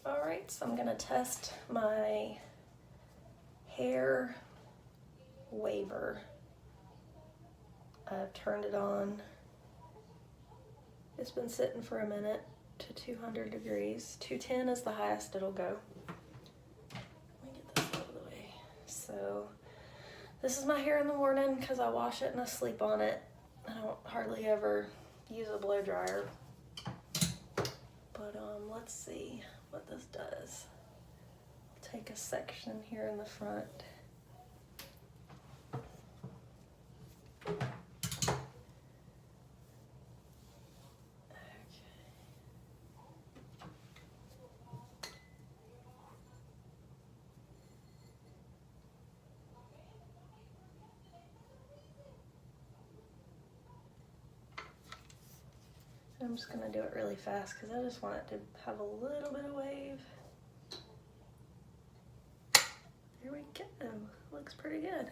All right, so I'm gonna test my hair waver. I've turned it on. It's been sitting for a minute to 200 degrees. 210 is the highest it'll go. Let me get this out of the way. So this is my hair in the morning because I wash it and I sleep on it. I don't hardly ever use a blow dryer. But let's see what this does. I'll take a section here in the front. I'm just gonna do it really fast because I just want it to have a little bit of wave. There we go. Looks pretty good.